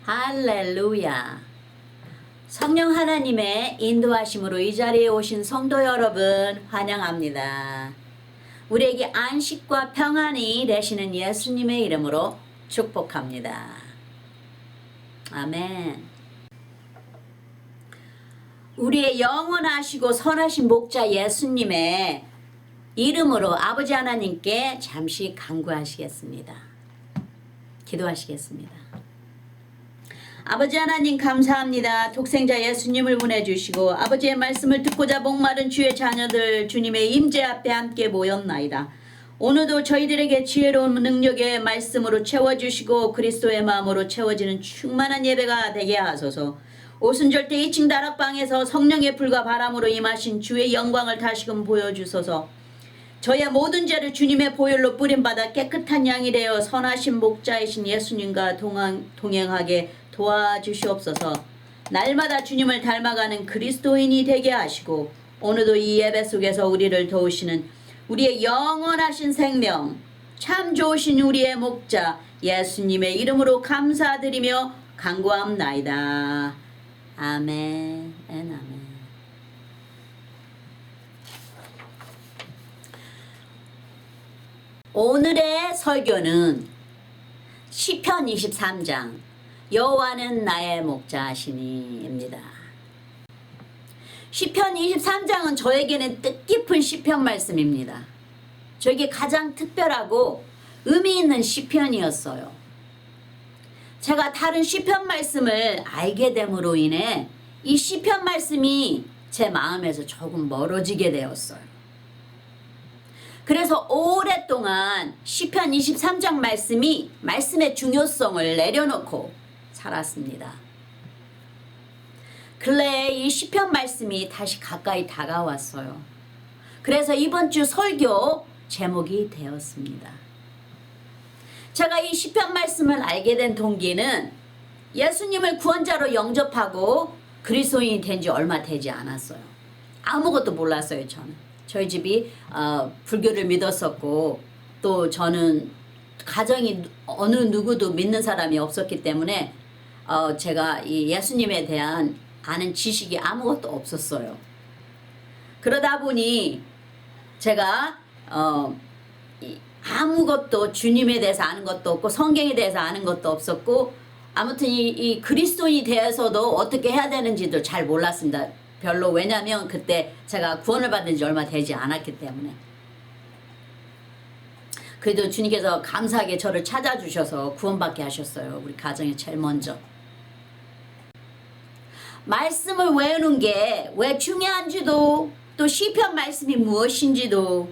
할렐루야. 성령 하나님의 인도하심으로 이 자리에 오신 성도 여러분 환영합니다. 우리에게 안식과 평안이 되시는 예수님의 이름으로 축복합니다. 아멘. 우리의 영원하시고 선하신 목자 예수님의 이름으로 아버지 하나님께 잠시 간구하시겠습니다. 기도하시겠습니다. 아버지 하나님 감사합니다. 독생자 예수님을 보내주시고 아버지의 말씀을 듣고자 목마른 주의 자녀들 주님의 임재 앞에 함께 모였나이다. 오늘도 저희들에게 지혜로운 능력의 말씀으로 채워주시고 그리스도의 마음으로 채워지는 충만한 예배가 되게 하소서. 오순절때 2층 다락방에서 성령의 불과 바람으로 임하신 주의 영광을 다시금 보여주소서. 저의 모든 죄를 주님의 보혈로 뿌림받아 깨끗한 양이 되어 선하신 목자이신 예수님과 동행하게 도와주시옵소서. 날마다 주님을 닮아가는 그리스도인이 되게 하시고 오늘도 이 예배 속에서 우리를 도우시는 우리의 영원하신 생명 참 좋으신 우리의 목자 예수님의 이름으로 감사드리며 간구합나이다. 아멘. 아멘. 오늘의 설교는 시편 23장 여호와는 나의 목자시니입니다. 시편 23장은 저에게는 뜻깊은 시편 말씀입니다. 저에게 가장 특별하고 의미 있는 시편이었어요. 제가 다른 시편 말씀을 알게 됨으로 인해 이 시편 말씀이 제 마음에서 조금 멀어지게 되었어요. 그래서 오랫동안 시편 23장 말씀의 중요성을 내려놓고 살았습니다. 근래에 이 시편 말씀이 다시 가까이 다가왔어요. 그래서 이번 주 설교 제목이 되었습니다. 제가 이 시편 말씀을 알게 된 동기는 예수님을 구원자로 영접하고 그리스도인이 된 지 얼마 되지 않았어요. 아무것도 몰랐어요. 저는. 저희 집이 불교를 믿었었고 또 저는 가정이 어느 누구도 믿는 사람이 없었기 때문에 제가 이 예수님에 대한 아는 지식이 아무것도 없었어요. 그러다 보니 제가 아무것도 주님에 대해서 아는 것도 없고 성경에 대해서 아는 것도 없었고 아무튼 이 그리스도인이 되어서도 어떻게 해야 되는지도 잘 몰랐습니다. 별로. 왜냐하면 그때 제가 구원을 받은 지 얼마 되지 않았기 때문에. 그래도 주님께서 감사하게 저를 찾아주셔서 구원받게 하셨어요. 우리 가정에 제일 먼저. 말씀을 외우는 게 왜 중요한지도 또 시편 말씀이 무엇인지도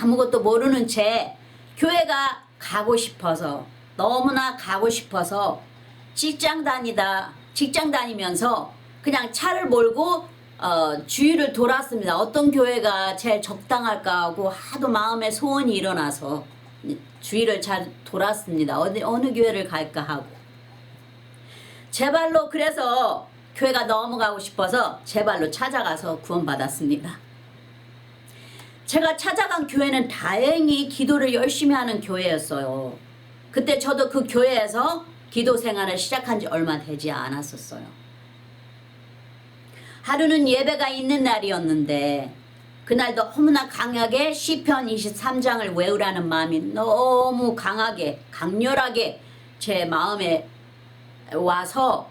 아무것도 모르는 채 교회가 가고 싶어서 너무나 가고 싶어서 직장 다니면서 그냥 차를 몰고 주위를 돌았습니다. 어떤 교회가 제일 적당할까 하고 하도 마음에 소원이 일어나서 주위를 잘 돌았습니다. 어느 교회를 갈까 하고 제 발로 그래서 교회가 너무 가고 싶어서 제 발로 찾아가서 구원받았습니다. 제가 찾아간 교회는 다행히 기도를 열심히 하는 교회였어요. 그때 저도 그 교회에서 기도 생활을 시작한 지 얼마 되지 않았었어요. 하루는 예배가 있는 날이었는데 그날 너무나 강하게 시편 23장을 외우라는 마음이 너무 강렬하게 제 마음에 와서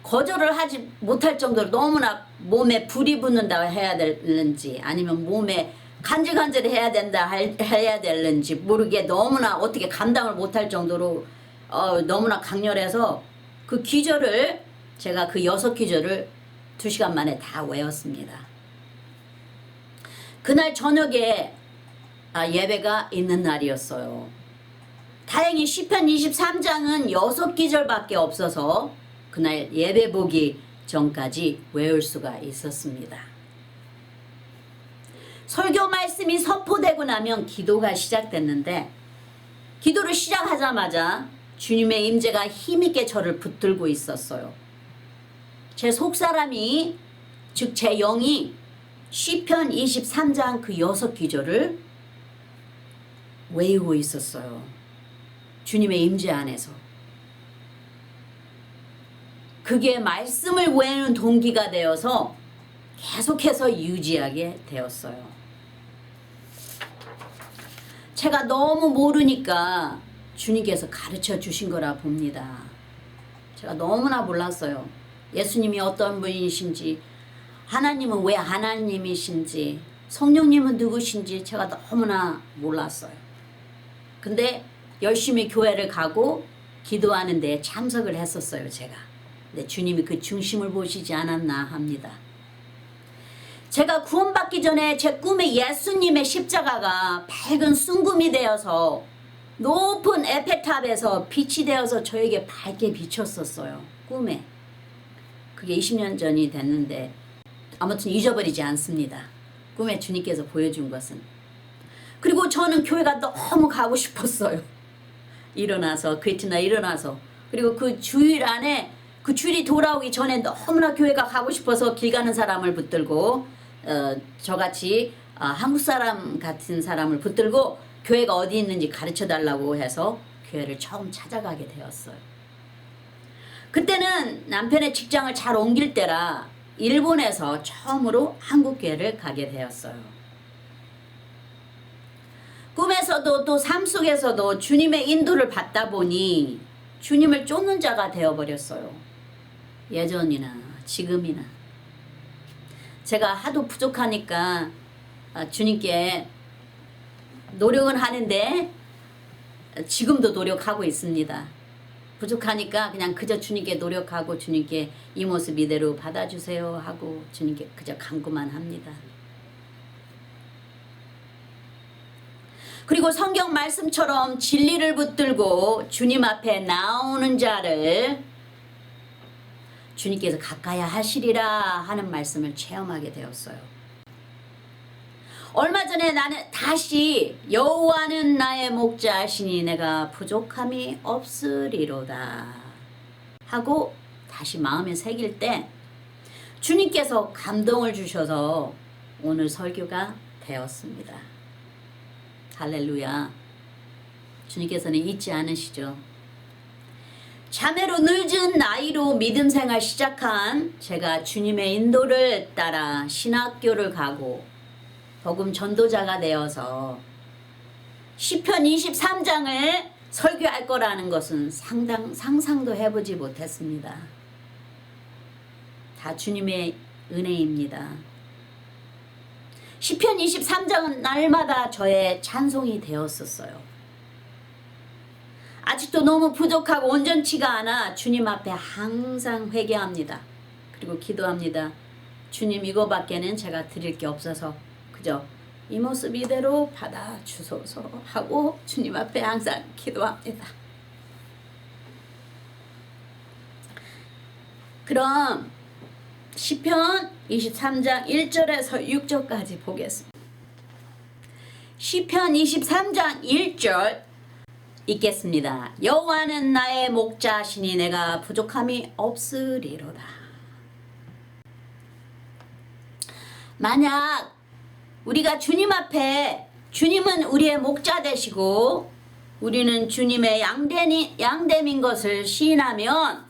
거절을 하지 못할 정도로 너무나 몸에 불이 붙는다 해야 되는지 아니면 몸에 간질간질 해야 되는지 모르게 너무나 어떻게 감당을 못할 정도로 너무나 강렬해서 그 기절을 제가 그 6기절을 2시간 만에 다 외웠습니다. 그날 저녁에 예배가 있는 날이었어요. 다행히 시편 23장은 6기절밖에 없어서 그날 예배 보기 전까지 외울 수가 있었습니다. 설교 말씀이 선포되고 나면 기도가 시작됐는데 기도를 시작하자마자 주님의 임재가 힘있게 저를 붙들고 있었어요. 제 속사람이 즉 제 영이 시편 23장 그 6기절을 외우고 있었어요. 주님의 임재 안에서. 그게 말씀을 외우는 동기가 되어서 계속해서 유지하게 되었어요. 제가 너무 모르니까 주님께서 가르쳐 주신 거라 봅니다. 제가 너무나 몰랐어요. 예수님이 어떤 분이신지, 하나님은 왜 하나님이신지, 성령님은 누구신지 제가 너무나 몰랐어요. 근데 열심히 교회를 가고 기도하는 데 참석을 했었어요, 제가. 근데 주님이 그 중심을 보시지 않았나 합니다. 제가 구원받기 전에 제 꿈에 예수님의 십자가가 밝은 순금이 되어서 높은 에펠탑에서 빛이 되어서 저에게 밝게 비쳤었어요. 꿈에. 그게 20년 전이 됐는데 아무튼 잊어버리지 않습니다. 꿈에 주님께서 보여준 것은. 그리고 저는 교회가 너무 가고 싶었어요. 일어나서 그 이튿날 일어나서 그리고 그 주일 안에 그 주일이 돌아오기 전에 너무나 교회가 가고 싶어서 길 가는 사람을 붙들고 저같이 한국 사람 같은 사람을 붙들고 교회가 어디 있는지 가르쳐 달라고 해서 교회를 처음 찾아가게 되었어요. 그때는 남편의 직장을 잘 옮길 때라 일본에서 처음으로 한국 교회를 가게 되었어요. 꿈에서도 또 삶 속에서도 주님의 인도를 받다 보니 주님을 쫓는 자가 되어버렸어요. 예전이나 지금이나. 제가 하도 부족하니까 주님께 노력은 하는데 지금도 노력하고 있습니다. 부족하니까 그냥 그저 주님께 노력하고 주님께 이 모습 이대로 받아주세요 하고 주님께 그저 간구만 합니다. 그리고 성경 말씀처럼 진리를 붙들고 주님 앞에 나오는 자를 주님께서 가까이 하시리라 하는 말씀을 체험하게 되었어요. 얼마 전에 나는 다시 여호와는 나의 목자시니 내가 부족함이 없으리로다 하고 다시 마음에 새길 때 주님께서 감동을 주셔서 오늘 설교가 되었습니다. 할렐루야. 주님께서는 잊지 않으시죠. 자매로 늦은 나이로 믿음 생활 시작한 제가 주님의 인도를 따라 신학교를 가고 복음 전도자가 되어서 시편 23장을 설교할 거라는 것은 상상도 해보지 못했습니다. 다 주님의 은혜입니다. 시편 23장은 날마다 저의 찬송이 되었었어요. 아직도 너무 부족하고 온전치가 않아 주님 앞에 항상 회개합니다. 그리고 기도합니다. 주님, 이거밖에는 제가 드릴 게 없어서 그저 이 모습 이대로 받아주소서 하고 주님 앞에 항상 기도합니다. 그럼 시편 23장 1절에서 6절까지 보겠습니다. 시편 23장 1절 읽겠습니다. 여호와는 나의 목자시니 내가 부족함이 없으리로다. 만약 우리가 주님 앞에 주님은 우리의 목자 되시고 우리는 주님의 양됨인 것을 시인하면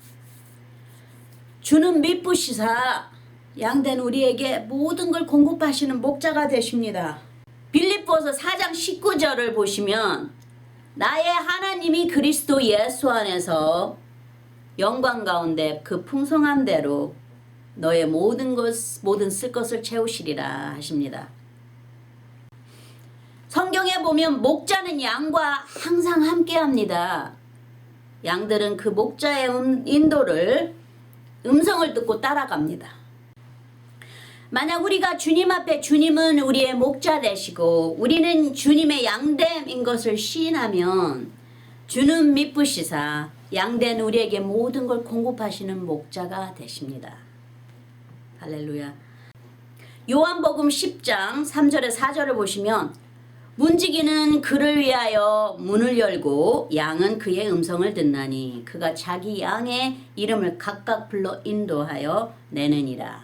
주는 미쁘시사 양된 우리에게 모든 걸 공급하시는 목자가 되십니다. 빌립보서 4장 19절을 보시면 나의 하나님이 그리스도 예수 안에서 영광 가운데 그 풍성한 대로 너의 모든 쓸 것을 채우시리라 하십니다. 성경에 보면 목자는 양과 항상 함께합니다. 양들은 그 목자의 인도를 음성을 듣고 따라갑니다. 만약 우리가 주님 앞에 주님은 우리의 목자 되시고 우리는 주님의 양됨인 것을 시인하면 주는 미쁘시사 양된 우리에게 모든 걸 공급하시는 목자가 되십니다. 할렐루야. 요한복음 10장 3절에 4절을 보시면 문지기는 그를 위하여 문을 열고 양은 그의 음성을 듣나니 그가 자기 양의 이름을 각각 불러 인도하여 내느니라.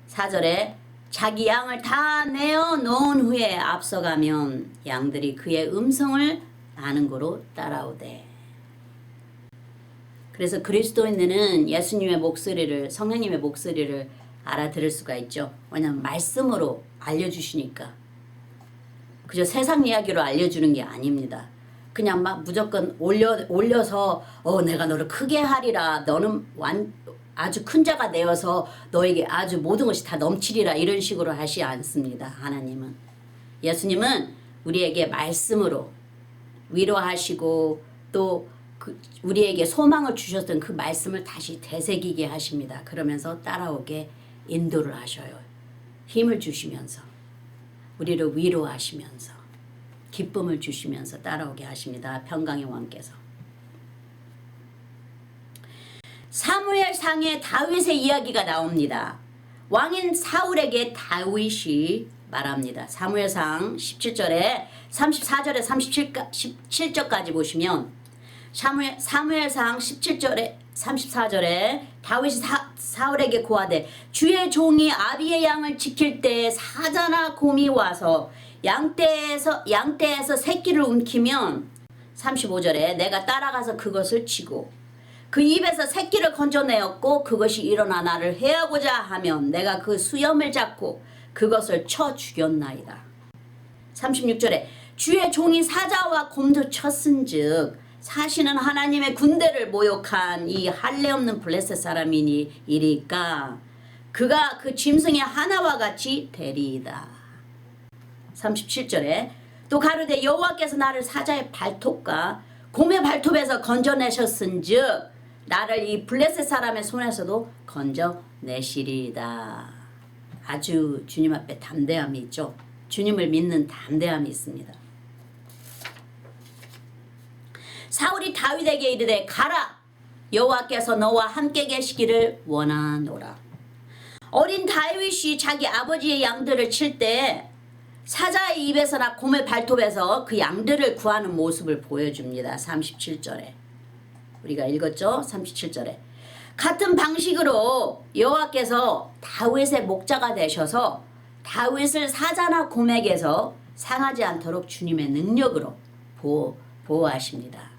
4절에 자기 양을 다 내어 놓은 후에 앞서가면 양들이 그의 음성을 아는 고로 따라오되. 그래서 그리스도인들은 예수님의 목소리를, 성령님의 목소리를 알아들을 수가 있죠. 왜냐하면 말씀으로 알려주시니까. 그저 세상 이야기로 알려주는 게 아닙니다. 그냥 막 무조건 올려서 내가 너를 크게 하리라, 너는 아주 큰 자가 되어서 너에게 아주 모든 것이 다 넘치리라, 이런 식으로 하시 않습니다. 하나님은. 예수님은 우리에게 말씀으로 위로하시고 또 우리에게 소망을 주셨던 그 말씀을 다시 되새기게 하십니다. 그러면서 따라오게 인도를 하셔요. 힘을 주시면서 우리를 위로하시면서 기쁨을 주시면서 따라오게 하십니다. 평강의 왕께서. 사무엘상에 다윗의 이야기가 나옵니다. 왕인 사울에게 다윗이 말합니다. 사무엘상 17절에 34절에 37절까지 보시면 사무엘상 17절에 34절에 다윗이 사울에게 고하되 주의 종이 아비의 양을 지킬 때 사자나 곰이 와서 양떼에서 새끼를 움키면 35절에 내가 따라가서 그것을 치고 그 입에서 새끼를 건져내었고 그것이 일어나 나를 해하고자 하면 내가 그 수염을 잡고 그것을 쳐 죽였나이다. 36절에 주의 종이 사자와 곰도 쳤은즉 사시는 하나님의 군대를 모욕한 이 할례 없는 블레셋 사람이니 이리까 그가 그 짐승의 하나와 같이 되리이다. 37절에 또 가로되 여호와께서 나를 사자의 발톱과 곰의 발톱에서 건져내셨은즉 나를 이 블레셋 사람의 손에서도 건져내시리이다. 아주 주님 앞에 담대함이 있죠. 주님을 믿는 담대함이 있습니다. 사울이 다윗에게 이르되 가라, 여호와께서 너와 함께 계시기를 원하노라. 어린 다윗이 자기 아버지의 양들을 칠 때 사자의 입에서나 곰의 발톱에서 그 양들을 구하는 모습을 보여줍니다. 37절에 우리가 읽었죠. 37절에 같은 방식으로 여호와께서 다윗의 목자가 되셔서 다윗을 사자나 곰에게서 상하지 않도록 주님의 능력으로 보호하십니다.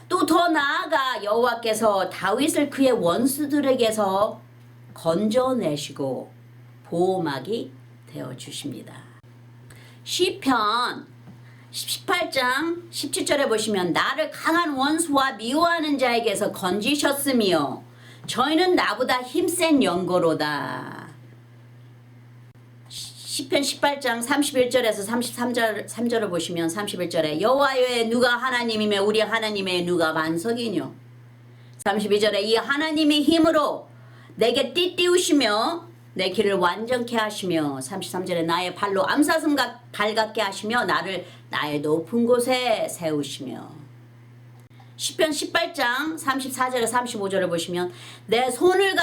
또 더 나아가 여호와께서 다윗을 그의 원수들에게서 건져내시고 보호막이 되어주십니다. 시편 18장 17절에 보시면 나를 강한 원수와 미워하는 자에게서 건지셨으며 저희는 나보다 힘센 연고로다. 시편 18장 31절에서 33절을 보시면 31절에 여호와의 누가 하나님이며 우리 하나님의 누가 반석이뇨. 32절에 이 하나님의 힘으로 내게 띠띠우시며 내 길을 완전케 하시며 33절에 나의 발로 암사슴 발같게 하시며 나를 나의 높은 곳에 세우시며 시편 18장 34절에 35절을 보시면 내 손을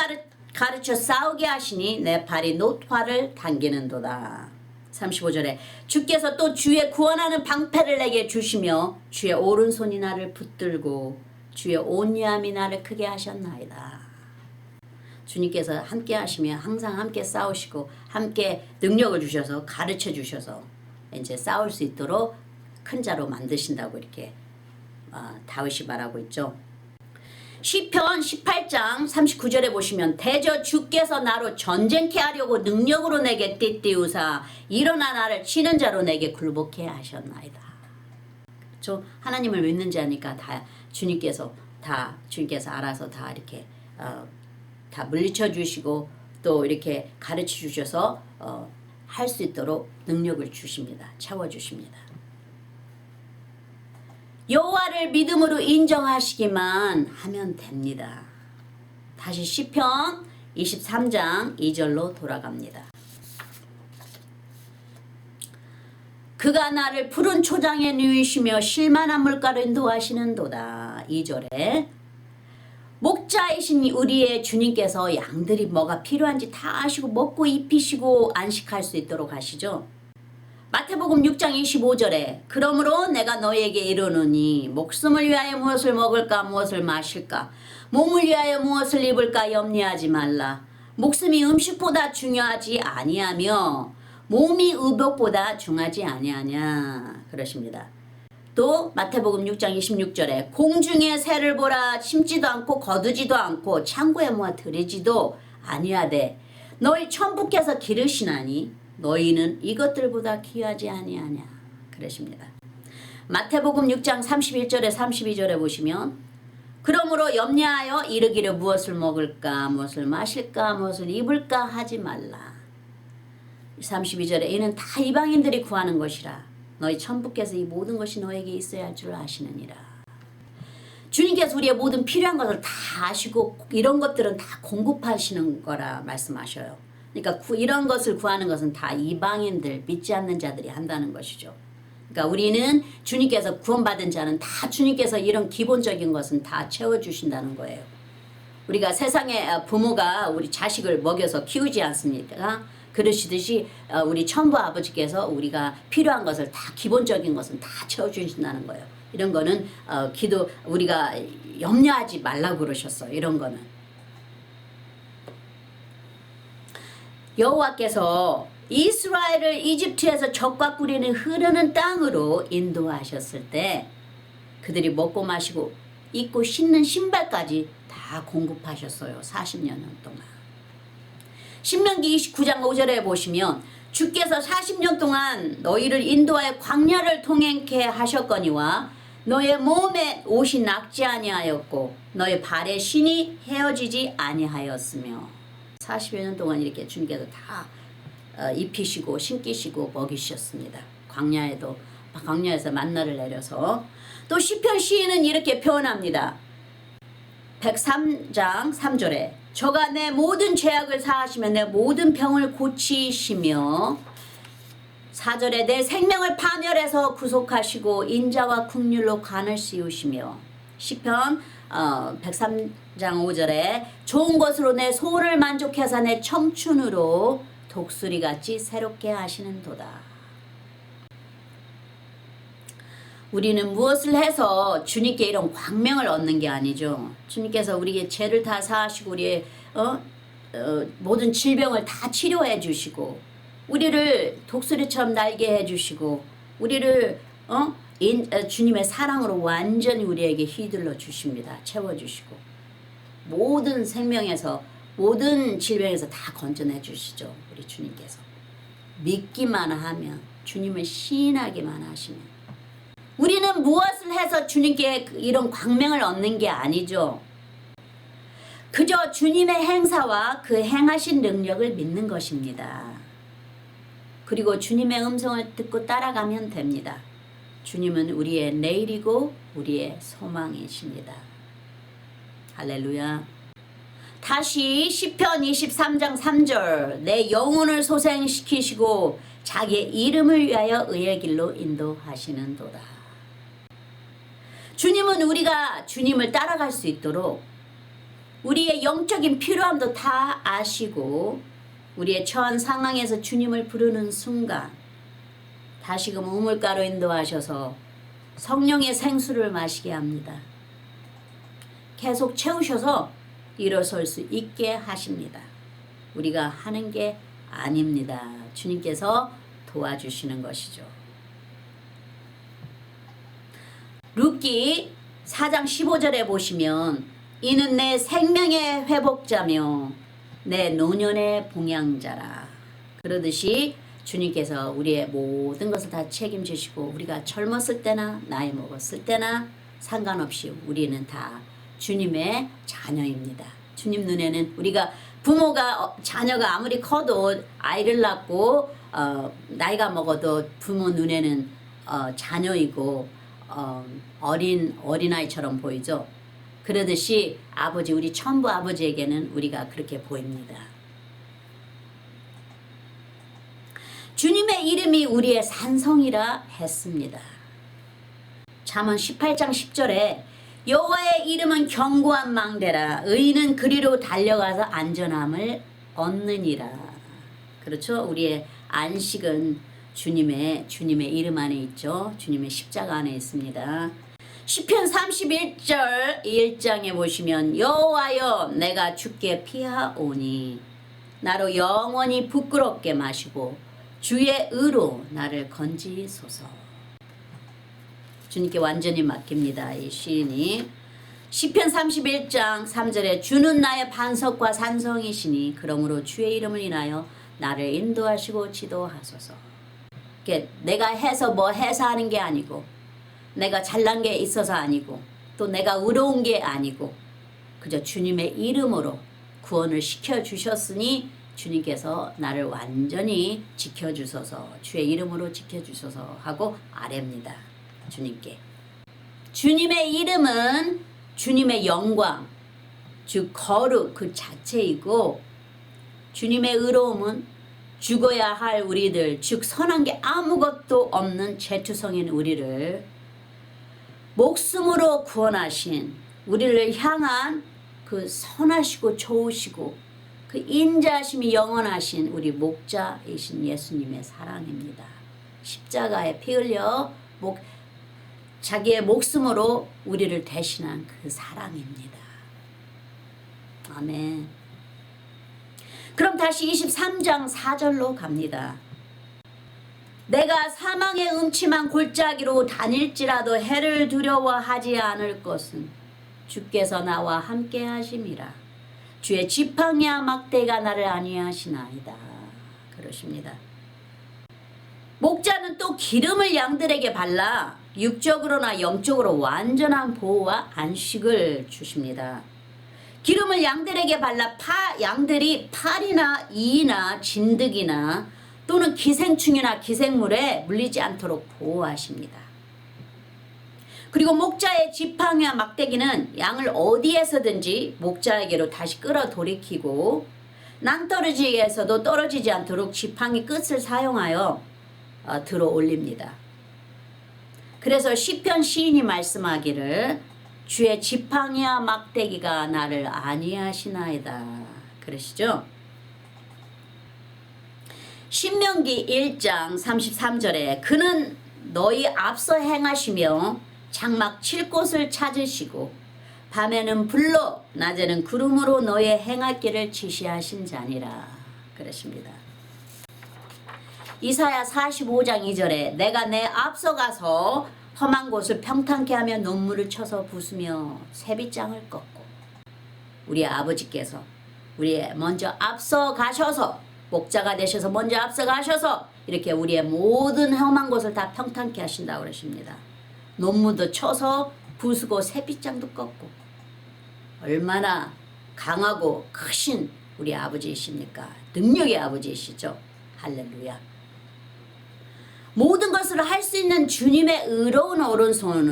가르쳐 싸우게 하시니 내 발이 노화를 당기는도다. 35절에 주께서 또 주의 구원하는 방패를 내게 주시며 주의 오른손이 나를 붙들고 주의 온유함이 나를 크게 하셨나이다. 주님께서 함께 하시며 항상 함께 싸우시고 함께 능력을 주셔서 가르쳐 주셔서 이제 싸울 수 있도록 큰 자로 만드신다고 이렇게 다윗이 말하고 있죠. 시편 18장 39절에 보시면 대저 주께서 나로 전쟁케 하려고 능력으로 내게 띠띠우사 일어나 나를 치는 자로 내게 굴복케 하셨나이다. 저 하나님을 믿는 자니까 다 주님께서 알아서 다 이렇게 다 물리쳐 주시고 또 이렇게 가르쳐 주셔서 할 수 있도록 능력을 주십니다. 채워 주십니다. 여호와를 믿음으로 인정하시기만 하면 됩니다. 다시 시편 23장 2절로 돌아갑니다. 그가 나를 푸른 초장에 누이시며 실만한 물가로 인도하시는도다. 2절에 목자이신 우리의 주님께서 양들이 뭐가 필요한지 다 아시고 먹고 입히시고 안식할 수 있도록 하시죠. 마태복음 6장 25절에 그러므로 내가 너희에게 이르노니 목숨을 위하여 무엇을 먹을까 무엇을 마실까 몸을 위하여 무엇을 입을까 염려하지 말라. 목숨이 음식보다 중요하지 아니하며 몸이 의복보다 중하지 아니하냐 그러십니다. 또 마태복음 6장 26절에 공중의 새를 보라 심지도 않고 거두지도 않고 창고에 모아 들이지도 아니하되 너희 천부께서 기르시나니 너희는 이것들보다 귀하지 아니하냐 그러십니다. 마태복음 6장 31절에 32절에 보시면 그러므로 염려하여 이르기를 무엇을 먹을까 무엇을 마실까 무엇을 입을까 하지 말라. 32절에 이는 다 이방인들이 구하는 것이라 너희 천부께서 이 모든 것이 너에게 있어야 할 줄 아시느니라. 주님께서 우리의 모든 필요한 것을 다 아시고 이런 것들은 다 공급하시는 거라 말씀하셔요. 그러니까 이런 것을 구하는 것은 다 이방인들 믿지 않는 자들이 한다는 것이죠. 그러니까 우리는 주님께서 구원받은 자는 다 주님께서 이런 기본적인 것은 다 채워주신다는 거예요. 우리가 세상에 부모가 우리 자식을 먹여서 키우지 않습니까? 그러시듯이 우리 천부 아버지께서 우리가 필요한 것을 다 기본적인 것은 다 채워주신다는 거예요. 이런 거는 우리가 염려하지 말라고 그러셨어요. 이런 거는. 여호와께서 이스라엘을 이집트에서 적과 꿀이 흐르는 땅으로 인도하셨을 때 그들이 먹고 마시고 입고 신는 신발까지 다 공급하셨어요. 40년 동안. 신명기 29장 5절에 보시면 주께서 40년 동안 너희를 인도하여 광야를 통행케 하셨거니와 너의 몸에 옷이 낙지 아니하였고 너의 발에 신이 헤어지지 아니하였으며 40여 년 동안 이렇게 주님께서 다 입히시고 신기시고 먹이셨습니다. 광야에서 만나를 내려서 또 시편 시인은 이렇게 표현합니다. 103장 3절에 저가 내 모든 죄악을 사하시며 내 모든 병을 고치시며 4절에 내 생명을 파멸해서 구속하시고 인자와 긍휼로 관을 씌우시며 시편 103장 5절에 좋은 것으로 내 소원을 만족해서 내 청춘으로 독수리같이 새롭게 하시는도다. 우리는 무엇을 해서 주님께 이런 광명을 얻는 게 아니죠. 주님께서 우리의 죄를 다 사하시고 우리의 모든 질병을 다 치료해 주시고 우리를 독수리처럼 날게 해 주시고 우리를 주님의 사랑으로 완전히 우리에게 휘둘러 주십니다. 채워 주시고 모든 생명에서 모든 질병에서 다 건져내 주시죠. 우리 주님께서 믿기만 하면 주님을 신하기만 하시면 우리는 무엇을 해서 주님께 이런 광명을 얻는 게 아니죠. 그저 주님의 행사와 그 행하신 능력을 믿는 것입니다. 그리고 주님의 음성을 듣고 따라가면 됩니다. 주님은 우리의 내일이고 우리의 소망이십니다. 할렐루야. 다시 시편 23장 3절 내 영혼을 소생시키시고 자기의 이름을 위하여 의의 길로 인도하시는도다. 주님은 우리가 주님을 따라갈 수 있도록 우리의 영적인 필요함도 다 아시고 우리의 처한 상황에서 주님을 부르는 순간 다시금 우물가로 인도하셔서 성령의 생수를 마시게 합니다. 계속 채우셔서 일어설 수 있게 하십니다. 우리가 하는 게 아닙니다. 주님께서 도와주시는 것이죠. 룻기 4장 15절에 보시면 이는 내 생명의 회복자며 내 노년의 봉양자라. 그러듯이 주님께서 우리의 모든 것을 다 책임지시고 우리가 젊었을 때나 나이 먹었을 때나 상관없이 우리는 다 주님의 자녀입니다. 주님 눈에는 우리가 부모가 자녀가 아무리 커도 아이를 낳고 나이가 먹어도 부모 눈에는 자녀이고 어린아이처럼 보이죠. 그러듯이 아버지 우리 천부 아버지에게는 우리가 그렇게 보입니다. 주님의 이름이 우리의 산성이라 했습니다. 잠언 18장 10절에 여호와의 이름은 견고한 망대라 의인은 그리로 달려가서 안전함을 얻느니라. 그렇죠? 우리의 안식은 주님의 이름 안에 있죠. 주님의 십자가 안에 있습니다. 시편 31절 1장에 보시면 여호와여 내가 주께 피하오니 나로 영원히 부끄럽게 마시고 주의 의로 나를 건지소서. 주님께 완전히 맡깁니다. 이 시인이 시편 31장 3절에 주는 나의 반석과 산성이시니 그러므로 주의 이름을 인하여 나를 인도하시고 지도하소서. 내가 해서 뭐 해서 하는 게 아니고 내가 잘난 게 있어서 아니고 또 내가 의로운 게 아니고 그저 주님의 이름으로 구원을 시켜주셨으니 주님께서 나를 완전히 지켜주소서, 주의 이름으로 지켜주소서 하고 아뢰입니다. 주님께. 주님의 이름은 주님의 영광, 즉 거룩 그 자체이고 주님의 의로움은 죽어야 할 우리들, 즉 선한 게 아무것도 없는 죄투성인 우리를 목숨으로 구원하신 우리를 향한 그 선하시고 좋으시고 그 인자하심이 영원하신 우리 목자이신 예수님의 사랑입니다. 십자가에 피 흘려 자기의 목숨으로 우리를 대신한 그 사랑입니다. 아멘. 그럼 다시 23장 4절로 갑니다. 내가 사망의 음침한 골짜기로 다닐지라도 해를 두려워하지 않을 것은 주께서 나와 함께 하심이라. 주의 지팡이와 막대가 나를 안위하시나이다. 그러십니다. 목자는 또 기름을 양들에게 발라 육적으로나 영적으로 완전한 보호와 안식을 주십니다. 기름을 양들에게 발라 양들이 팔이나 이나 진드기나 또는 기생충이나 기생물에 물리지 않도록 보호하십니다. 그리고 목자의 지팡이와 막대기는 양을 어디에서든지 목자에게로 다시 끌어돌이키고 낭떠러지에서도 떨어지지 않도록 지팡이 끝을 사용하여 들어 올립니다. 그래서 시편 시인이 말씀하기를 주의 지팡이와 막대기가 나를 안위하시나이다 그러시죠. 신명기 1장 33절에 그는 너희 앞서 행하시며 장막 칠 곳을 찾으시고 밤에는 불로 낮에는 구름으로 너의 행할 길을 지시하신 자니라 그러십니다. 이사야 45장 2절에 내가 내 앞서 가서 험한 곳을 평탄케 하며 눈물을 쳐서 부수며 새빗장을 꺾고 우리 아버지께서 우리의 먼저 앞서 가셔서 목자가 되셔서 먼저 앞서 가셔서 이렇게 우리의 모든 험한 곳을 다 평탄케 하신다고 그러십니다. 논문도 쳐서 부수고 새빗장도 꺾고 얼마나 강하고 크신 우리 아버지이십니까? 능력의 아버지이시죠. 할렐루야. 모든 것을 할 수 있는 주님의 의로운 오른손의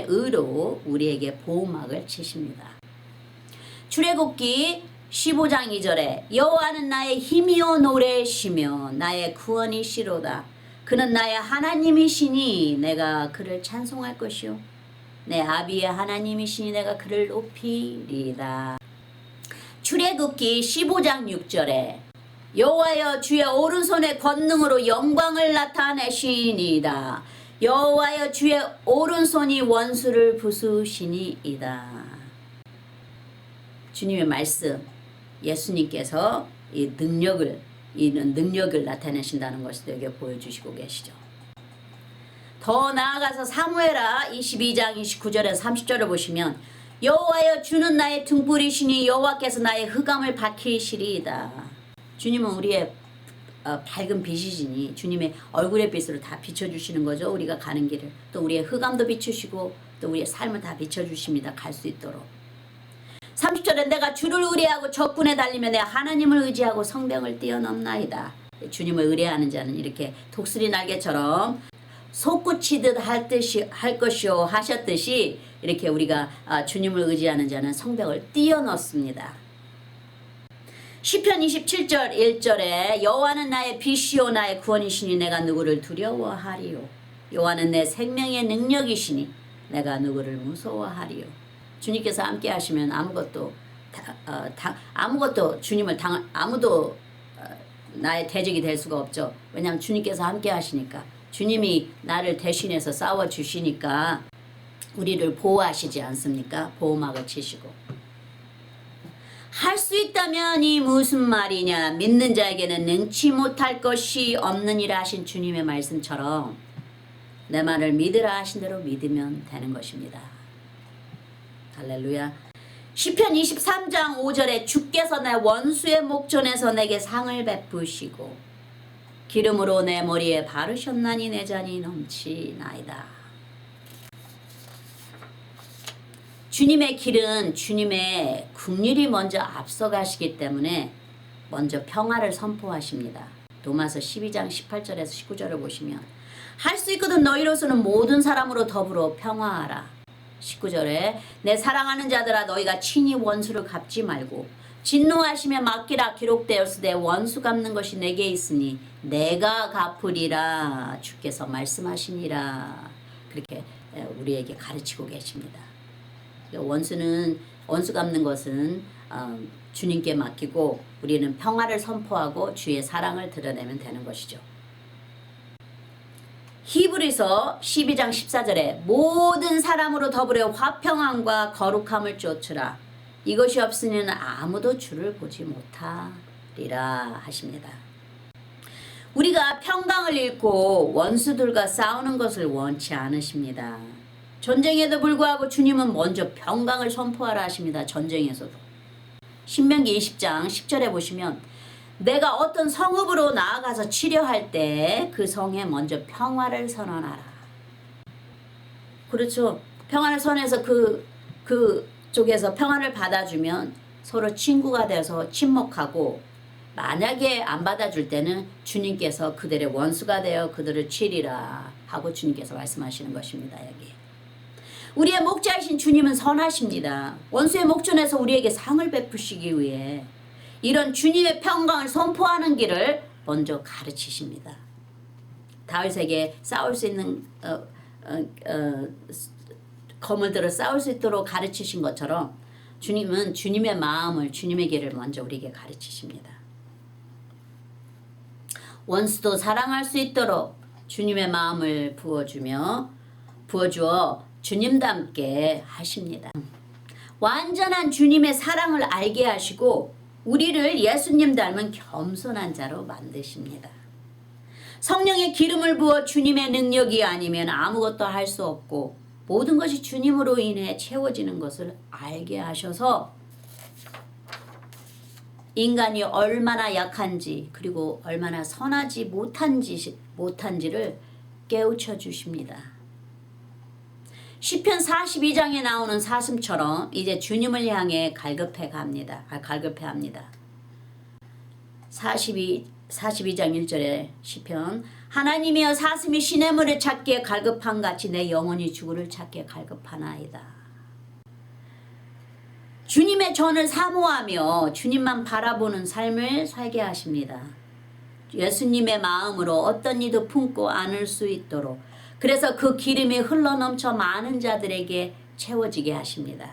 의로 우리에게 보호막을 치십니다. 출애굽기 15장 2절에 여호와는 나의 힘이요 노래시며 나의 구원이시로다. 그는 나의 하나님이시니 내가 그를 찬송할 것이요 내 아비의 하나님이시니 내가 그를 높이리다. 출애굽기 15장 6절에 여호와여 주의 오른손의 권능으로 영광을 나타내시니이다. 여호와여 주의 오른손이 원수를 부수시니이다. 주님의 말씀, 예수님께서 이는 능력을 나타내신다는 것을 여기 보여주시고 계시죠. 더 나아가서 사무엘하 22장 29절에서 30절을 보시면 여호와여 주는 나의 등불이시니 여호와께서 나의 흑암을 밝히시리이다. 주님은 우리의 밝은 빛이시니 주님의 얼굴의 빛으로 다 비춰주시는 거죠. 우리가 가는 길을. 또 우리의 흑암도 비추시고 또 우리의 삶을 다 비춰주십니다. 갈 수 있도록. 30절에 내가 주를 의뢰하고 적군에 달리며 내 하나님을 의지하고 성벽을 뛰어넘나이다. 주님을 의뢰하는 자는 이렇게 독수리 날개처럼 솟구치듯 할 것이요 하셨듯이 이렇게 우리가 주님을 의지하는 자는 성벽을 뛰어넘습니다. 시편 27절 1절에 여호와는 나의 빛이요 나의 구원이시니 내가 누구를 두려워하리요. 여호와는 내 생명의 능력이시니 내가 누구를 무서워하리요. 주님께서 함께 하시면 아무것도 주님을 아무도 나의 대적이 될 수가 없죠. 왜냐하면 주님께서 함께 하시니까. 주님이 나를 대신해서 싸워주시니까 우리를 보호하시지 않습니까? 보호막을 치시고. 할 수 있다면 이 무슨 말이냐. 믿는 자에게는 능치 못할 것이 없느니라 하신 주님의 말씀처럼 내 말을 믿으라 하신 대로 믿으면 되는 것입니다. 할렐루야. 시편 23장 5절에 주께서 내 원수의 목전에서 내게 상을 베푸시고 기름으로 내 머리에 바르셨나니 내 잔이 넘치나이다. 주님의 길은 주님의 긍휼이 먼저 앞서가시기 때문에 먼저 평화를 선포하십니다. 로마서 12장 18절에서 19절을 보시면 할 수 있거든 너희로서는 모든 사람으로 더불어 평화하라. 19절에 내 사랑하는 자들아 너희가 친히 원수를 갚지 말고 진노하시며 맡기라. 기록되었으되 원수 갚는 것이 내게 있으니 내가 갚으리라. 주께서 말씀하시니라. 그렇게 우리에게 가르치고 계십니다. 원수 갚는 것은 주님께 맡기고 우리는 평화를 선포하고 주의 사랑을 드러내면 되는 것이죠. 히브리서 12장 14절에 모든 사람으로 더불어 화평함과 거룩함을 쫓으라. 이것이 없으면 아무도 주를 보지 못하리라 하십니다. 우리가 평강을 잃고 원수들과 싸우는 것을 원치 않으십니다. 전쟁에도 불구하고 주님은 먼저 평강을 선포하라 하십니다. 전쟁에서도. 신명기 20장 10절에 보시면 내가 어떤 성읍으로 나아가서 치려할 때 그 성에 먼저 평화를 선언하라. 그렇죠. 평화를 선언해서 그 쪽에서 평화를 받아주면 서로 친구가 돼서 친목하고, 만약에 안 받아줄 때는 주님께서 그들의 원수가 되어 그들을 치리라 하고 주님께서 말씀하시는 것입니다. 여기 우리의 목자이신 주님은 선하십니다. 원수의 목전에서 우리에게 상을 베푸시기 위해 이런 주님의 평강을 선포하는 길을 먼저 가르치십니다. 다윗에게 싸울 수 있는 검을 들어 싸울 수 있도록 가르치신 것처럼 주님은 주님의 마음을, 주님의 길을 먼저 우리에게 가르치십니다. 원수도 사랑할 수 있도록 주님의 마음을 부어주어 주님답게 하십니다. 완전한 주님의 사랑을 알게 하시고 우리를 예수님 닮은 겸손한 자로 만드십니다. 성령의 기름을 부어 주님의 능력이 아니면 아무것도 할 수 없고 모든 것이 주님으로 인해 채워지는 것을 알게 하셔서 인간이 얼마나 약한지 그리고 얼마나 선하지 못한지를 깨우쳐 주십니다. 시편 42장에 나오는 사슴처럼 이제 주님을 향해 갈급해 합니다. 42장 1절에 시편 하나님이여 사슴이 시냇물을 찾기에 갈급한 같이 내 영혼이 주를 찾기에 갈급하나이다. 주님의 전을 사모하며 주님만 바라보는 삶을 살게 하십니다. 예수님의 마음으로 어떤 이도 품고 안을 수 있도록, 그래서 그 기름이 흘러넘쳐 많은 자들에게 채워지게 하십니다.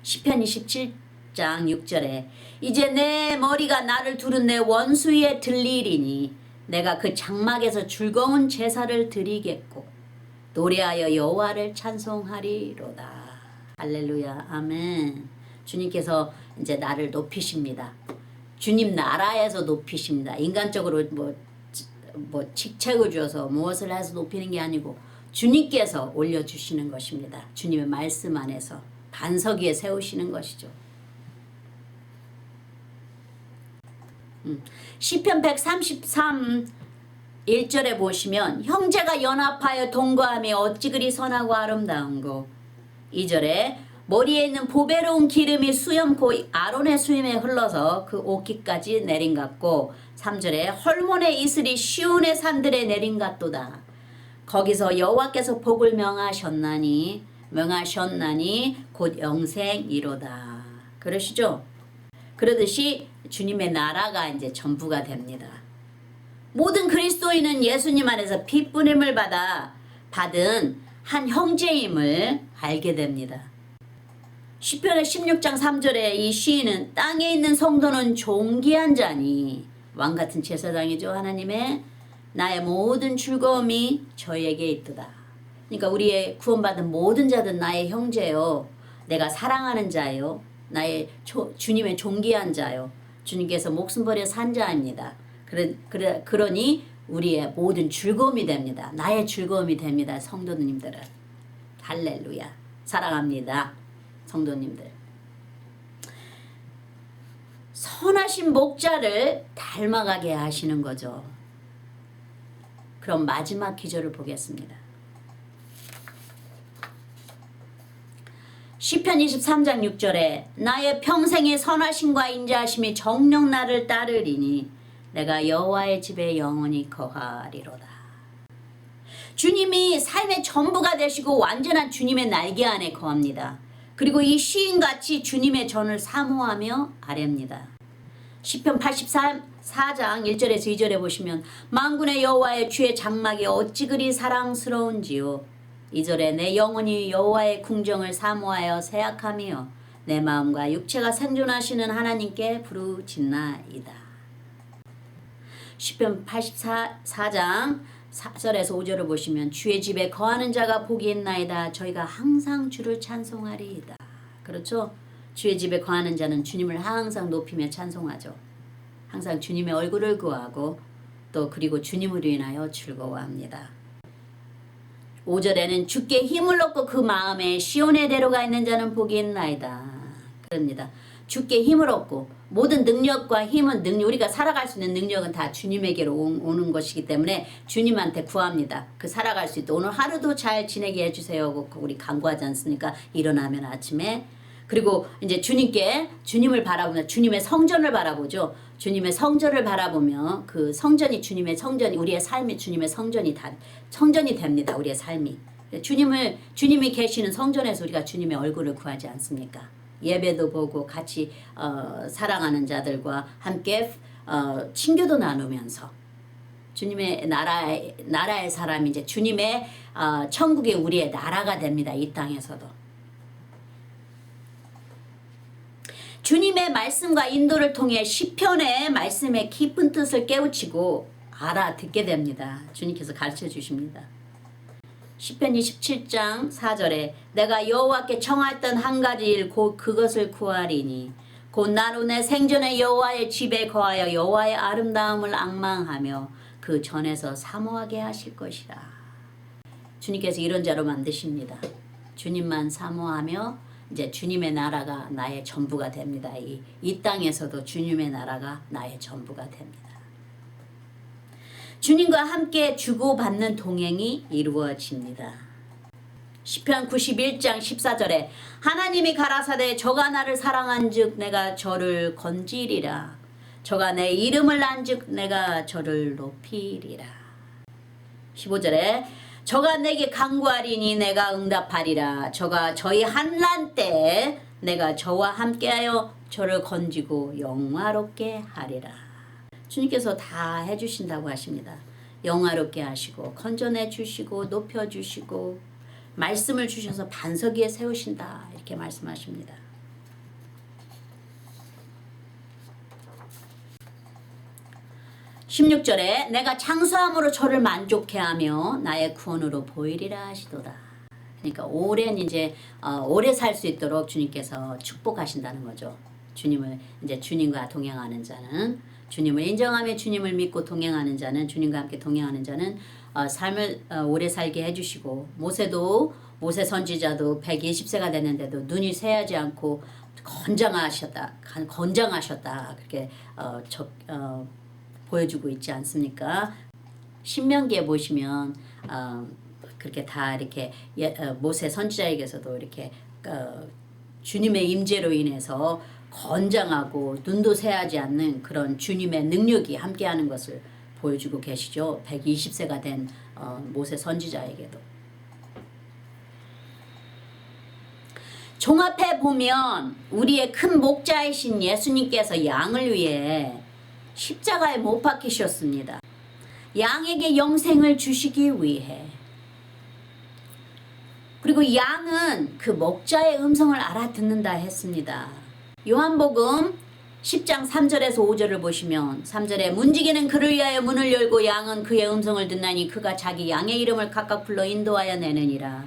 시편 27장 6절에 이제 내 머리가 나를 두른 내 원수 위에 들리리니 내가 그 장막에서 즐거운 제사를 드리겠고 노래하여 여호와를 찬송하리로다. 할렐루야. 아멘. 주님께서 이제 나를 높이십니다. 주님 나라에서 높이십니다. 인간적으로 뭐 직책을 주어서 무엇을 해서 높이는 게 아니고 주님께서 올려주시는 것입니다. 주님의 말씀 안에서 반석 위에 세우시는 것이죠. 시편 133 1절에 보시면 형제가 연합하여 동거하며 어찌 그리 선하고 아름다운고. 2절에 머리에 있는 보배로운 기름이 수염코 아론의 수염에 흘러서 그 옷깃까지 내린 같고. 3절에 헐몬의 이슬이 시온의 산들에 내린 같도다. 거기서 여호와께서 복을 명하셨나니 곧 영생이로다. 그러시죠? 그러듯이 주님의 나라가 이제 전부가 됩니다. 모든 그리스도인은 예수님 안에서 피뿌림을 받은 한 형제임을 알게 됩니다. 시편의 16장 3절에 이 시인은 땅에 있는 성도는 존귀한 자니 왕같은 제사장이죠. 하나님의 나의 모든 즐거움이 저에게 있도다. 그러니까 우리의 구원받은 모든 자든 나의 형제요, 내가 사랑하는 자요, 나의 주님의 존귀한 자요, 주님께서 목숨 버려 산 자입니다. 그러니 우리의 모든 즐거움이 됩니다. 나의 즐거움이 됩니다. 성도님들은. 할렐루야. 사랑합니다. 성도님들. 선하신 목자를 닮아가게 하시는 거죠. 그럼 마지막 기절을 보겠습니다. 시편 23장 6절에 나의 평생의 선하심과 인자하심이 정녕 나를 따르리니 내가 여호와의 집에 영원히 거하리로다. 주님이 삶의 전부가 되시고 완전한 주님의 날개 안에 거합니다. 그리고 이 시인같이 주님의 전을 사모하며 아뢰입니다. 시편 84장 1절에서 2절에 보시면 만군의 여호와의 주의 장막이 어찌 그리 사랑스러운지요. 2절에 내 영혼이 여호와의 궁정을 사모하여 새약하며 내 마음과 육체가 생존하시는 하나님께 부르짖나이다. 시편 84장 4절에서 5절을 보시면 주의 집에 거하는 자가 복이 있나이다. 저희가 항상 주를 찬송하리이다. 그렇죠? 주의 집에 거하는 자는 주님을 항상 높이며 찬송하죠. 항상 주님의 얼굴을 구하고 또 그리고 주님으로 인하여 즐거워합니다. 5절에는 주께 힘을 얻고 그 마음에 시온의 대로가 있는 자는 복이 있나이다. 그럽니다. 주께 힘을 얻고 모든 능력과 힘은 우리가 살아갈 수 있는 능력은 다 주님에게로 오는 것이기 때문에 주님한테 구합니다. 그 살아갈 수 있도록 오늘 하루도 잘 지내게 해주세요. 우리 간구하지 않습니까? 일어나면 아침에. 그리고 이제 주님을 바라보면 주님의 성전을 바라보죠. 주님의 성전을 바라보며 그 성전이 주님의 성전이 우리의 삶이 주님의 성전이 됩니다. 우리의 삶이. 주님이 계시는 성전에서 우리가 주님의 얼굴을 구하지 않습니까? 예배도 보고 같이 사랑하는 자들과 함께 친교도 나누면서 주님의 나라의 사람이 이제 주님의 천국이 우리의 나라가 됩니다. 이 땅에서도. 주님의 말씀과 인도를 통해 시편의 말씀의 깊은 뜻을 깨우치고 알아듣게 됩니다. 주님께서 가르쳐 주십니다. 시편 27장 4절에 내가 여호와께 청하였던 한 가지 일 곧 그것을 구하리니 곧 나로 내 생전에 여호와의 집에 거하여 여호와의 아름다움을 앙망하며 그 전에서 사모하게 하실 것이라. 주님께서 이런 자로 만드십니다. 주님만 사모하며 이제 주님의 나라가 나의 전부가 됩니다. 이 땅에서도 주님의 나라가 나의 전부가 됩니다. 주님과 함께 주고받는 동행이 이루어집니다. 시편 91장 14절에 하나님이 가라사대 저가 나를 사랑한즉 내가 저를 건지리라. 저가 내 이름을 안즉 내가 저를 높이리라. 15절에 저가 내게 간구하리니 내가 응답하리라. 저가 저희 환난 때에 내가 저와 함께하여 저를 건지고 영화롭게 하리라. 주님께서 다 해주신다고 하십니다. 영화롭게 하시고 건져내 주시고 높여주시고 말씀을 주셔서 반석 위에 세우신다. 이렇게 말씀하십니다. (16절에) 내가 장수함으로 저를 만족해 하며 나의 구원으로 보이리라 하시도다. 그러니까 오래 살 수 있도록 주님께서 축복하신다는 거죠. 주님과 동행하는 자는, 주님을 인정하며 주님을 믿고 동행하는 자는, 주님과 함께 동행하는 자는 삶을 오래 살게 해주시고, 모세 선지자도 120세가 됐는데도 눈이 새하지 않고 건장하셨다 그렇게 보여주고 있지 않습니까? 신명기에 보시면 그렇게 다 이렇게 모세 선지자에게서도 이렇게 주님의 임재로 인해서 건장하고 눈도 새하지 않는 그런 주님의 능력이 함께하는 것을 보여주고 계시죠. 120세가 된 모세 선지자에게도. 종합해 보면 우리의 큰 목자이신 예수님께서 양을 위해 십자가에 못 박히셨습니다. 양에게 영생을 주시기 위해. 그리고 양은 그 목자의 음성을 알아듣는다 했습니다. 요한복음 10장 3절에서 5절을 보시면 3절에 문지기는 그를 위하여 문을 열고 양은 그의 음성을 듣나니 그가 자기 양의 이름을 각각 불러 인도하여 내느니라.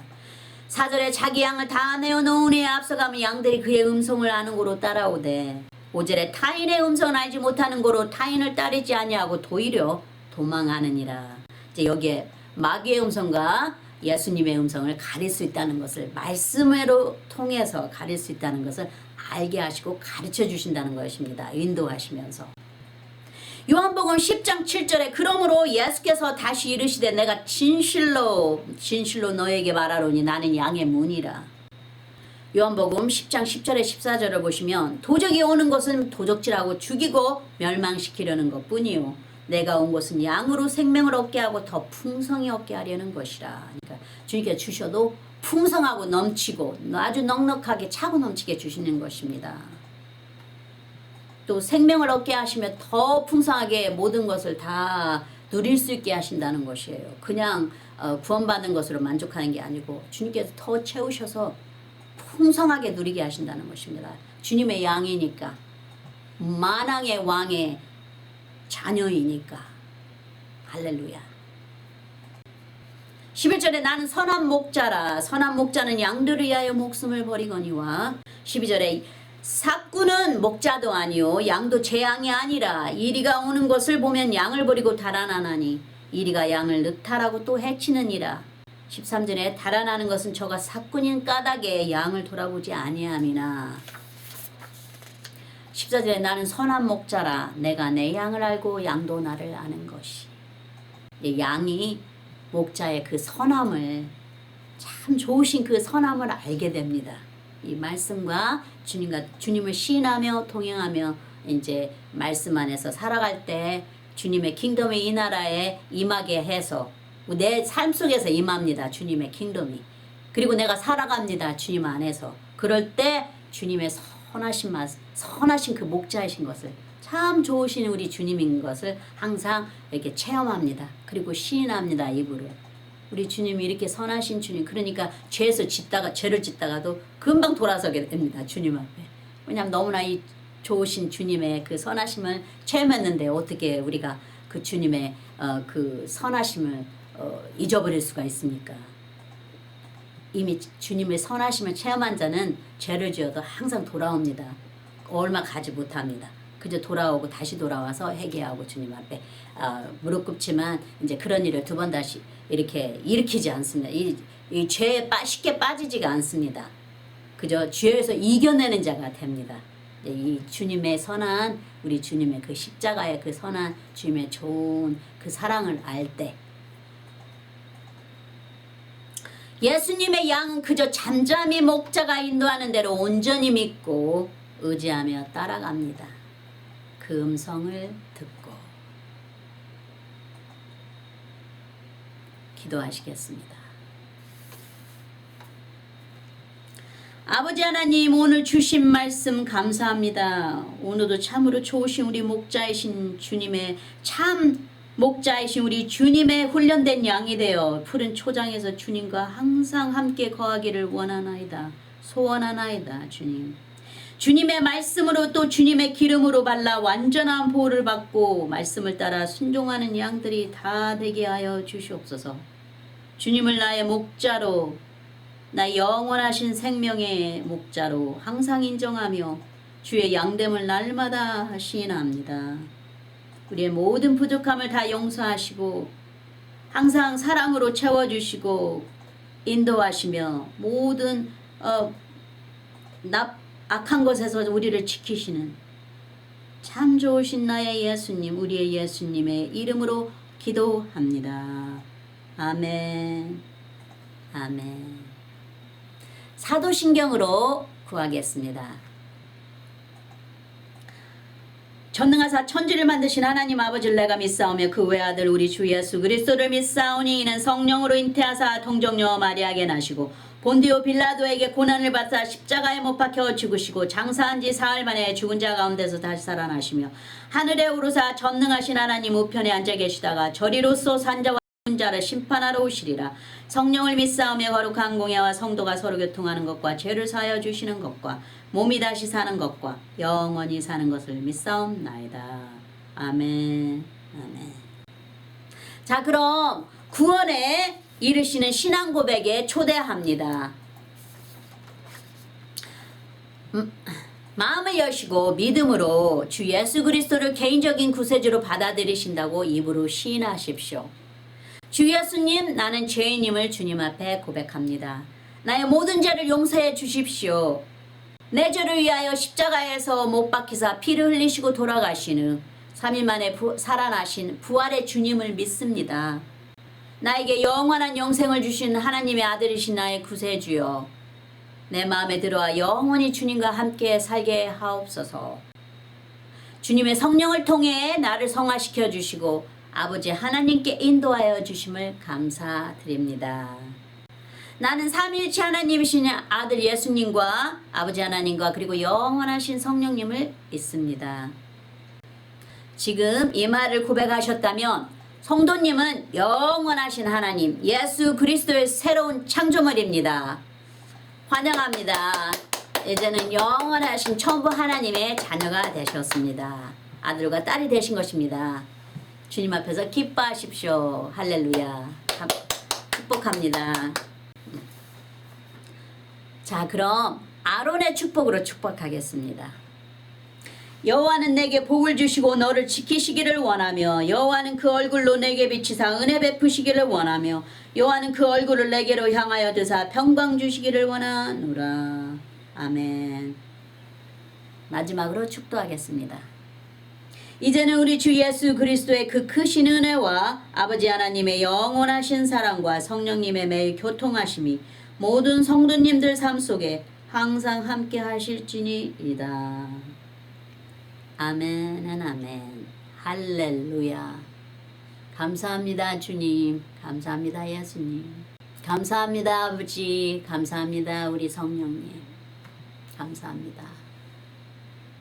4절에 자기 양을 다 내어놓은 후에 앞서가면 양들이 그의 음성을 아는 고로 따라오되 5절에 타인의 음성을 알지 못하는 고로 타인을 따르지 아니하고 도리어 도망하느니라. 이제 여기에 마귀의 음성과 예수님의 음성을 가릴 수 있다는 것을 말씀으로 통해서 가릴 수 있다는 것을 알게 하시고 가르쳐 주신다는 것입니다. 인도하시면서. 요한복음 10장 7절에 그러므로 예수께서 다시 이르시되 내가 진실로 너에게 말하노니 나는 양의 문이라. 요한복음 10장 10절에 14절을 보시면 도적이 오는 것은 도적질하고 죽이고 멸망시키려는 것뿐이요 내가 온 것은 양으로 생명을 얻게 하고 더 풍성히 얻게 하려는 것이라. 그러니까 주님께 주셔도 풍성하고 넘치고 아주 넉넉하게 차고 넘치게 주시는 것입니다. 또 생명을 얻게 하시며 더 풍성하게 모든 것을 다 누릴 수 있게 하신다는 것이에요. 그냥 구원받는 것으로 만족하는 게 아니고 주님께서 더 채우셔서 풍성하게 누리게 하신다는 것입니다. 주님의 양이니까 만왕의 왕의 자녀이니까. 할렐루야. 11절에 나는 선한 목자라. 선한 목자는 양들을 위하여 목숨을 버리거니와 12절에 삭구는 목자도 아니요 양도 제 양이 아니라 이리가 오는 것을 보면 양을 버리고 달아나나니 이리가 양을 늑탈하고 또 해치느니라. 13절에 달아나는 것은 저가 삭군인 까닭에 양을 돌아보지 아니함이나. 14절에 나는 선한 목자라. 내가 내 양을 알고 양도 나를 아는 것이. 양이 목자의 그 선함을, 참 좋으신 그 선함을 알게 됩니다. 이 말씀과 주님을 시인하며 통행하며 이제 말씀 안에서 살아갈 때 주님의 킹덤이 이 나라에 임하게 해서 내 삶 속에서 임합니다. 주님의 킹덤이. 그리고 내가 살아갑니다. 주님 안에서. 그럴 때 주님의 선하신 그 목자이신 것을, 참 좋으신 우리 주님인 것을 항상 이렇게 체험합니다. 그리고 시인합니다. 입으로. 우리 주님이 이렇게 선하신 주님, 그러니까 죄를 짓다가도 금방 돌아서게 됩니다. 주님 앞에. 왜냐하면 너무나 이 좋으신 주님의 그 선하심을 체험했는데 어떻게 우리가 그 주님의 그 선하심을 잊어버릴 수가 있습니까? 이미 주님의 선하심을 체험한 자는 죄를 지어도 항상 돌아옵니다. 얼마 가지 못합니다. 그저 돌아오고 다시 돌아와서 회개하고 주님 앞에 무릎 꿇지만 이제 그런 일을 두 번 다시 이렇게 일으키지 않습니다. 이 죄에 쉽게 빠지지가 않습니다. 그저 죄에서 이겨내는 자가 됩니다. 이 주님의 선한, 우리 주님의 그 십자가의 그 선한 주님의 좋은 그 사랑을 알 때 예수님의 양은 그저 잠잠히 목자가 인도하는 대로 온전히 믿고 의지하며 따라갑니다. 그 음성을 듣고. 기도하시겠습니다. 아버지 하나님, 오늘 주신 말씀 감사합니다. 오늘도 참으로 좋으신 우리 목자이신 주님의 참 목자이신 우리 주님의 훈련된 양이 되어 푸른 초장에서 주님과 항상 함께 거하기를 원하나이다. 소원하나이다. 주님. 주님의 말씀으로 또 주님의 기름으로 발라 완전한 보호를 받고 말씀을 따라 순종하는 양들이 다 되게 하여 주시옵소서. 주님을 나의 목자로, 나 영원하신 생명의 목자로 항상 인정하며 주의 양됨을 날마다 시인합니다. 우리의 모든 부족함을 다 용서하시고 항상 사랑으로 채워주시고 인도하시며 모든 악한 것에서 우리를 지키시는 참 좋으신 나의 예수님, 우리의 예수님의 이름으로 기도합니다. 아멘. 아멘. 사도신경으로 구하겠습니다. 전능하사 천지를 만드신 하나님 아버지를 내가 믿사오며 그 외아들 우리 주 예수 그리스도를 믿사오니 이는 성령으로 잉태하사 동정녀 마리아에게 나시고 본디오 빌라도에게 고난을 받사 십자가에 못 박혀 죽으시고 장사한 지 사흘 만에 죽은 자 가운데서 다시 살아나시며 하늘에 오르사 전능하신 하나님 우편에 앉아 계시다가 저리로서 산자와 자를 심판하러 오시리라. 성령을 믿사오며 거룩한 공예와 성도가 서로 교통하는 것과 죄를 사하여 주시는 것과 몸이 다시 사는 것과 영원히 사는 것을 믿사옵나이다. 아멘. 아멘. 자, 그럼 구원에 이르시는 신앙 고백에 초대합니다. 마음을 여시고 믿음으로 주 예수 그리스도를 개인적인 구세주로 받아들이신다고 입으로 시인하십시오. 주 예수님, 나는 죄인임을 주님 앞에 고백합니다. 나의 모든 죄를 용서해 주십시오. 내 죄를 위하여 십자가에서 못 박히사 피를 흘리시고 돌아가신 후 3일 만에 살아나신 부활의 주님을 믿습니다. 나에게 영원한 영생을 주신 하나님의 아들이신 나의 구세주여, 내 마음에 들어와 영원히 주님과 함께 살게 하옵소서. 주님의 성령을 통해 나를 성화시켜 주시고 아버지 하나님께 인도하여 주심을 감사드립니다. 나는 삼위일체 하나님이신 아들 예수님과 아버지 하나님과 그리고 영원하신 성령님을 믿습니다. 지금 이 말을 고백하셨다면 성도님은 영원하신 하나님 예수 그리스도의 새로운 창조물입니다. 환영합니다. 이제는 영원하신 천부 하나님의 자녀가 되셨습니다. 아들과 딸이 되신 것입니다. 주님 앞에서 기뻐하십시오. 할렐루야. 축복합니다. 자, 그럼 아론의 축복으로 축복하겠습니다. 여호와는 내게 복을 주시고 너를 지키시기를 원하며 여호와는 그 얼굴로 내게 비치사 은혜 베푸시기를 원하며 여호와는 그 얼굴을 내게로 향하여 드사 평강 주시기를 원하노라. 아멘. 마지막으로 축도하겠습니다. 이제는 우리 주 예수 그리스도의 그 크신 은혜와 아버지 하나님의 영원하신 사랑과 성령님의 매일 교통하심이 모든 성도님들 삶 속에 항상 함께 하실지니이다. 아멘 아멘. 할렐루야. 감사합니다 주님. 감사합니다 예수님. 감사합니다 아버지. 감사합니다 우리 성령님. 감사합니다.